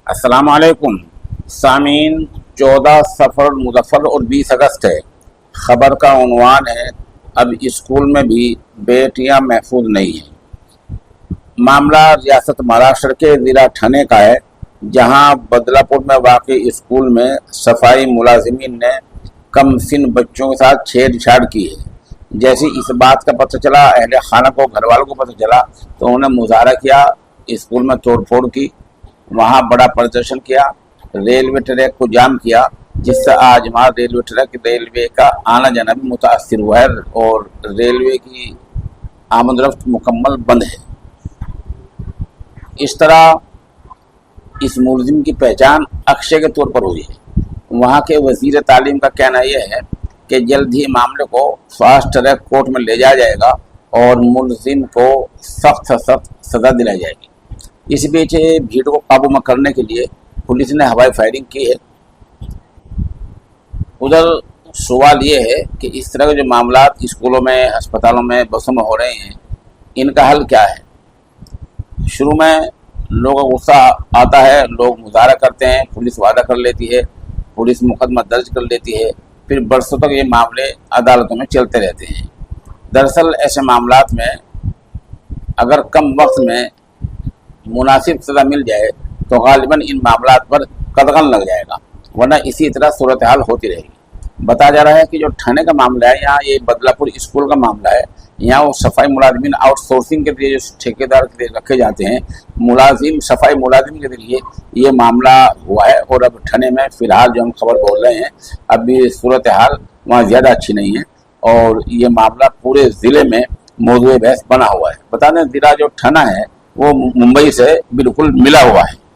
अस्सलाम वालेकुम सामीन। 14 सफ़र मुज़फ़्फ़र और 20 अगस्त है। ख़बर का उन्वान है, अब स्कूल में भी बेटियां महफूज नहीं हैं। मामला रियासत महाराष्ट्र के ज़िला ठने का है, जहां बदलापुर में वाक़ई स्कूल में सफाई मुलाजिमीन ने कम सिन बच्चों के साथ छेड़छाड़ की है। जैसे इस बात का पता चला, अहले खाना को, घर वालों को पता चला, तो उन्होंने मुजाहरा किया, स्कूल में तोड़फोड़ की, वहाँ बड़ा प्रदर्शन किया, रेलवे ट्रैक को जाम किया, जिससे आज वहाँ रेलवे का आना जाना भी मुतासर हुआ है और रेलवे की आमद रफ्त मुकम्मल बंद है। इस तरह इस मुलजिम की पहचान अक्षय के तौर पर हुई है। वहाँ के वजीर तालीम का कहना यह है कि जल्द ही मामले को फास्ट ट्रैक कोर्ट में ले जाया जाएगा और मुलजिम को सख्त से सख्त सजा दिलाई जाएगी। इस बीच भीड़ को काबू में करने के लिए पुलिस ने हवाई फायरिंग की है। उधर सवाल ये है कि इस तरह के जो मामला स्कूलों में, अस्पतालों में, बसों में हो रहे हैं, इनका हल क्या है? शुरू में लोगों को गुस्सा आता है, लोग मुजाहरा करते हैं, पुलिस वादा कर लेती है, पुलिस मुकदमा दर्ज कर लेती है, फिर बरसों तक ये मामले अदालतों में चलते रहते हैं। दरअसल ऐसे मामलात में अगर कम वक्त में मुनासिब सज़ा मिल जाए तो गालिबन इन मामलात पर कदगन लग जाएगा, वरना इसी तरह सूरत हाल होती रहेगी। बताया जा रहा है कि जो ठाणे का मामला है, यहाँ ये बदलापुर स्कूल का मामला है। यहाँ वो सफाई मुलाजिमीन आउटसोर्सिंग के जरिए जो ठेकेदार के रखे जाते हैं, सफाई मुलाजिम के जरिए ये मामला हुआ है। और अब ठाणे में फिलहाल जो हम खबर बोल रहे हैं, अभी सूरत हाल वहाँ ज़्यादा अच्छी नहीं है और ये मामला पूरे ज़िले में मौजूद बहस बना हुआ है। बता दें, ज़िला जो ठाणा है वो मुंबई से बिल्कुल मिला हुआ है।